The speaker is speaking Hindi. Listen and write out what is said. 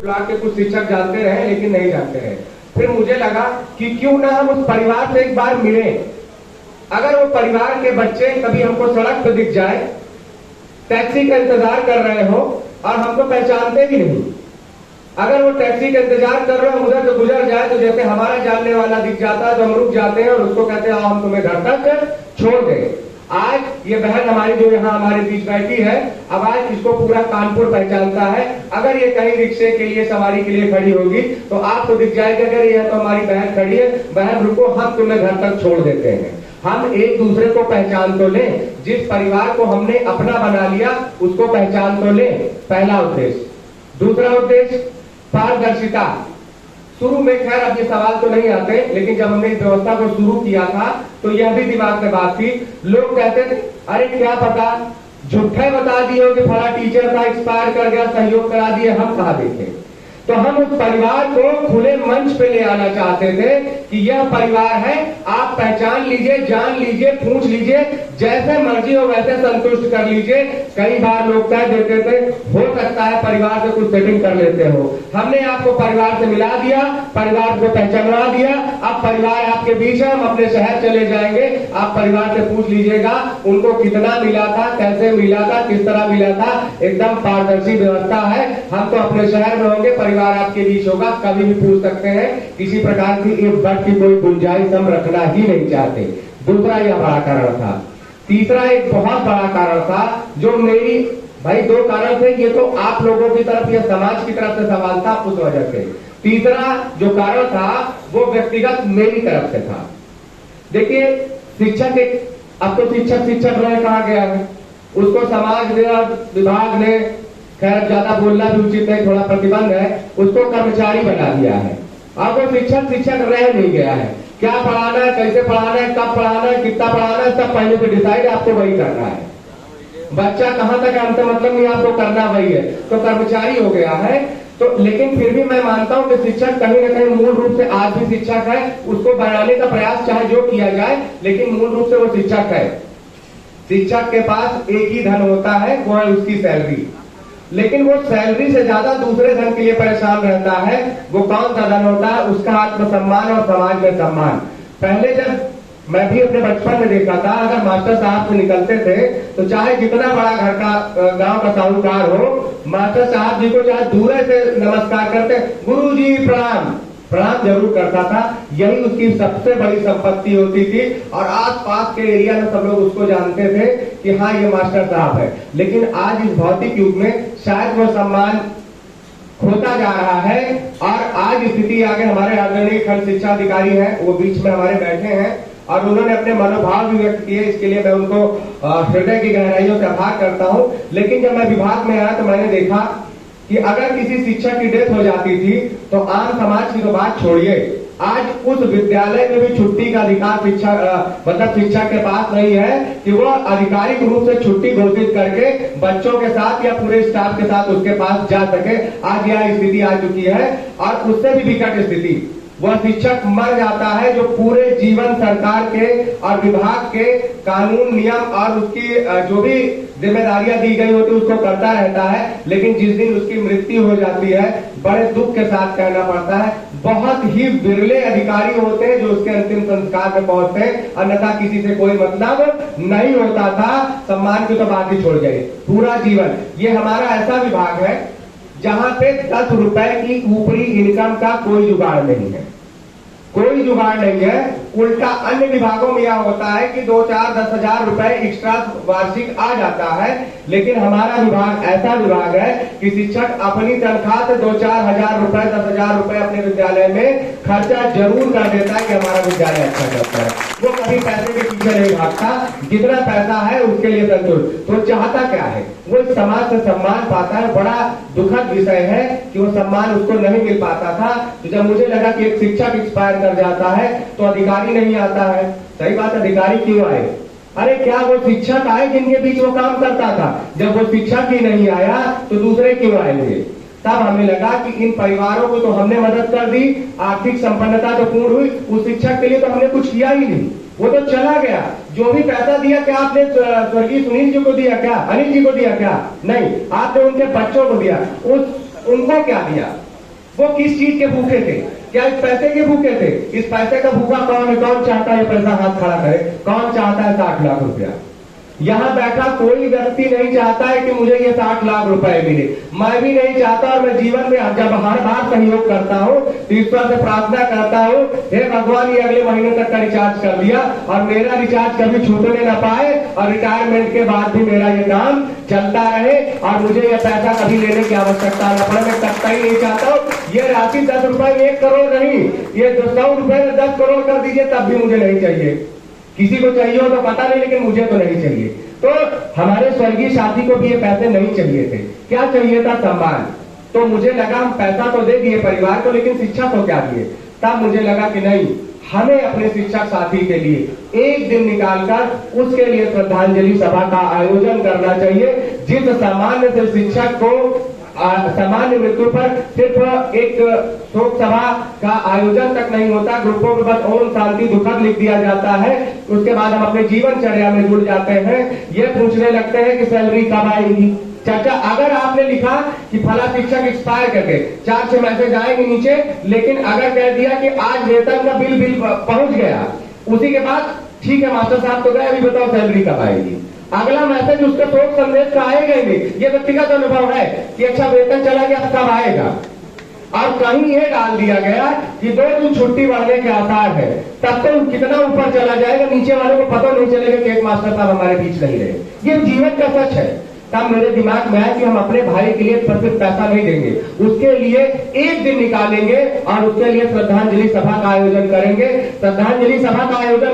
ब्लॉक के कुछ शिक्षक जानते रहे लेकिन नहीं जानते हैं। फिर मुझे लगा कि क्यों ना हम उस परिवार से एक बार मिले। अगर वो परिवार के बच्चे कभी हमको सड़क पर दिख जाए, टैक्सी का इंतजार कर रहे हो और हमको पहचानते भी नहीं, अगर वो टैक्सी का इंतजार कर रहे हो उधर से गुजर जाए तो जैसे हमारा जानने वाला दिख जाता है तो हम रुक जाते हैं और उसको कहते हैं हम तुम्हें घर तक छोड़ दें। आज ये बहन हमारी जो यहाँ हमारे बीच बैठी है, अब आज इसको पूरा कानपुर पहचानता है। अगर ये कहीं रिक्शे के लिए सवारी के लिए खड़ी होगी तो आपको दिख जाएगा अगर ये तो हमारी बहन खड़ी है, बहन रुको हम तुम्हें घर तक छोड़ देते हैं। हम एक दूसरे को पहचान तो लें, जिस परिवार को हमने अपना बना लिया उसको पहचान तो लें, पहला उद्देश्य। दूसरा उद्देश्य पारदर्शिता। शुरू में खैर अब ये सवाल तो नहीं आते, लेकिन जब हमने इस व्यवस्था को शुरू किया था तो यह भी दिमाग में बात थी। लोग कहते थे अरे क्या पता झूठे बता दिए हो कि फला टीचर था एक्सपायर कर गया, सहयोग करा दिए, हम कहा देखे। तो हम उस परिवार को खुले मंच पे ले आना चाहते थे कि यह परिवार है, आप पहचान लीजिए, जान लीजिए, पूछ लीजिए, जैसे मर्जी हो वैसे संतुष्ट कर लीजिए। कई बार लोग कह देते थे हो सकता है परिवार से कुछ सेटिंग कर लेते हो। हमने आपको परिवार से मिला दिया, परिवार को पहचाना दिया। अब परिवार आपके बीच है, हम अपने शहर चले जाएंगे, आप परिवार से पूछ लीजिएगा उनको कितना मिला था, कैसे मिला था, किस तरह मिला था। एकदम पारदर्शी व्यवस्था है। हम तो अपने शहर में होंगे, परिवार आपके बीच होगा, कभी भी पूछ सकते हैं। किसी प्रकार की एक बात की कोई गुंजाइश हम रखना ही नहीं चाहते। दूसरा यह बड़ा कारण था। तीसरा एक बहुत बड़ा कारण था जो मेरी भाई दो कारण थे, ये तो आप लोगों की तरफ या समाज की तरफ से सवाल था उस वजह से। तीसरा जो कारण था वो व्यक्तिगत मेरी तरफ से था। देखिए शिक्षक एक, अब तो शिक्षक रह कहा गया है, उसको समाज ने और विभाग ने, खैर ज्यादा बोलना भी उचित नहीं, थोड़ा प्रतिबंध है, उसको कर्मचारी बना दिया है। अब वो शिक्षक रह नहीं गया है। क्या पढ़ाना है, कैसे पढ़ाना है, कब पढ़ाना है, कितना पढ़ाना है, सब पहले से डिसाइड आपको वही करना है। बच्चा कहां तक है हमसे मतलब नहीं, आपको करना वही है, तो कर्मचारी हो गया है। तो लेकिन फिर भी मैं मानता हूं कि शिक्षक कहीं ना कहीं मूल रूप से आज भी शिक्षक है। उसको बनाने का प्रयास चाहे जो किया जाए, लेकिन मूल रूप से वो शिक्षक है। शिक्षक के पास एक ही धन होता है, वो है उसकी सैलरी। लेकिन वो सैलरी से ज्यादा दूसरे धन के लिए परेशान रहता है। वो कौन सा धन होता है? उसका आत्मसम्मान और समाज में सम्मान। पहले जब मैं भी अपने बचपन में देखा था, अगर मास्टर साहब से निकलते थे तो चाहे जितना बड़ा घर का गांव का साहूकार हो, मास्टर साहब जी को चाहे दूर से नमस्कार करते, गुरु जी प्रणाम प्रणाम जरूर करता था। यही उसकी सबसे बड़ी संपत्ति होती थी और आसपास के एरिया में सब लोग उसको जानते थे कि हाँ ये मास्टर साहब है। लेकिन आज इस भौतिक युग में शायद वो सम्मान होता जा रहा है। और आज स्थिति आगे हमारे आदरणीय खंड शिक्षा अधिकारी हैं, वो बीच में हमारे बैठे हैं और उन्होंने अपने मनोभाव भी व्यक्त किए। इसके लिए मैं उनको हृदय की गहराइयों से आभार करता हूं। लेकिन जब मैं विभाग में आया तो मैंने देखा कि अगर किसी शिक्षक की डेथ हो जाती थी तो आम समाज की तो बात छोड़िए, आज उस विद्यालय में भी छुट्टी का अधिकार शिक्षक के पास नहीं है कि वो आधिकारिक रूप से छुट्टी घोषित करके बच्चों के साथ या पूरे स्टाफ के साथ उसके पास जा सके। आज यह स्थिति आ चुकी है। और उससे भी विकट स्थिति, वह शिक्षक मर जाता है जो पूरे जीवन सरकार के और विभाग के कानून नियम और उसकी जो भी जिम्मेदारियां दी गई होती है उसको करता रहता है। लेकिन जिस दिन उसकी मृत्यु हो जाती है, बड़े दुख के साथ कहना पड़ता है, बहुत ही बिरले अधिकारी होते हैं जो उसके अंतिम संस्कार में पहुंचते हैं, अन्यथा किसी से कोई मतलब नहीं होता था। सम्मान की तो बात ही छोड़ जाइए, पूरा जीवन। ये हमारा ऐसा विभाग है जहां पे 10 रुपए की ऊपरी इनकम का कोई जुगाड़ नहीं है, कोई जुगाड़ नहीं है। उल्टा अन्य विभागों में यह होता है कि 2-4-10,000 रुपए एक्स्ट्रा वार्षिक आ जाता है। लेकिन हमारा विभाग ऐसा विभाग है कि शिक्षक अपनी तनख्वाह से 2-4 हजार रुपए, 10,000 रुपए अपने विद्यालय में खर्चा जरूर कर देता है कि हमारा विद्यालय अच्छा करता है। वो कभी पैसे के पीछे नहीं भागता, जितना पैसा है उसके लिए संतुष्ट। तो चाहता क्या है? वो समाज से सम्मान पाता है। बड़ा दुखद विषय है कि वो सम्मान उसको नहीं मिल पाता था। तो जब मुझे लगा कि एक शिक्षक एक्सपायर कर जाता है तो अधिकारी नहीं आता है। सही बात, अधिकारी क्यों आए? अरे क्या वो शिक्षक आए जिनके बीच वो काम करता था? जब वो शिक्षक ही नहीं आया तो दूसरे क्यों आएंगे? तब हमें लगा कि इन परिवारों को तो हमने मदद कर दी, आर्थिक संपन्नता तो पूर्ण हुई, उस शिक्षक के लिए तो हमने कुछ किया ही नहीं, वो तो चला गया। जो भी पैसा दिया क्या आपने स्वर्गीय सुनील जी को दिया क्या? अनिल जी को दिया क्या? नहीं, आपने उनके बच्चों को दिया। उनको क्या दिया? वो किस चीज के भूखे थे? क्या इस पैसे के भूखे थे? इस पैसे का भूखा कौन है? कौन चाहता है पैसा हाथ खड़ा करे? कौन चाहता है 60 लाख रुपया? यहां बैठा कोई व्यक्ति नहीं चाहता है कि मुझे ये 60 लाख रुपए मिले। मैं भी नहीं चाहता, और मैं जीवन में जब हर बार सहयोग करता हूं तो ईश्वर से प्रार्थना करता हूं, हे भगवान ये अगले महीने तक का रिचार्ज कर दिया और मेरा रिचार्ज कभी छूटने ना पाए, और रिटायरमेंट के बाद भी मेरा ये काम चलता रहे, और मुझे ये पैसा कभी लेने की आवश्यकता न पड़े। मैं सकता ही नहीं चाहता हूं ये राशि 10 रुपए में 1 करोड़ नहीं, ये 100 रुपए में 10 करोड़ कर दीजिए तब भी मुझे नहीं चाहिए। किसी को चाहिए हो तो पता नहीं, लेकिन मुझे तो नहीं चाहिए। तो हमारे स्वर्गीय साथी को भी ये पैसे नहीं चाहिए थे। क्या चाहिए था? सम्मान। तो मुझे लगा हम पैसा तो दे दिए परिवार को, लेकिन शिक्षा तो क्या दिए? तब मुझे लगा कि नहीं, हमें अपने शिक्षक साथी के लिए एक दिन निकालकर उसके लिए श्रद्धांजलि सभा का आयोजन करना चाहिए, जिस सामान्य से शिक्षक को सामान्य मृत्यु पर सिर्फ एक शोक सभा का आयोजन तक नहीं होता, ग्रुपों में बस ओम शांति दुखद लिख दिया जाता है। उसके बाद हम अपने जीवनचर्या में जुड़ जाते हैं, ये पूछने लगते हैं कि सैलरी कब आएगी। चाचा, अगर आपने लिखा कि फला शिक्षक एक्सपायर करके 4-6 मैसेज आएंगे नीचे, लेकिन अगर कह दिया कि आज वेतन का बिल पहुंच गया, उसी के बाद ठीक है मास्टर साहब तो गए, अभी बताओ सैलरी कब आएगी। अगला मैसेज उसका शोक संदेश का आएगा ही नहीं। ये व्यक्तिगत अनुभव है कि अच्छा वेतन चला गया, कब आएगा। और कहीं ये डाल दिया गया कि 2 दिन छुट्टी बढ़ने के आसार है, तब तो कितना ऊपर चला जाएगा, नीचे वाले को पता नहीं चलेगा कि एक मास्टर साहब हमारे बीच नहीं रहे। ये जीवन का सच है। तब मेरे दिमाग में आया कि हम अपने भाई के लिए सिर्फ पैसा नहीं देंगे, उसके लिए एक दिन निकालेंगे और उसके लिए श्रद्धांजलि सभा का आयोजन करेंगे। श्रद्धांजलि सभा का आयोजन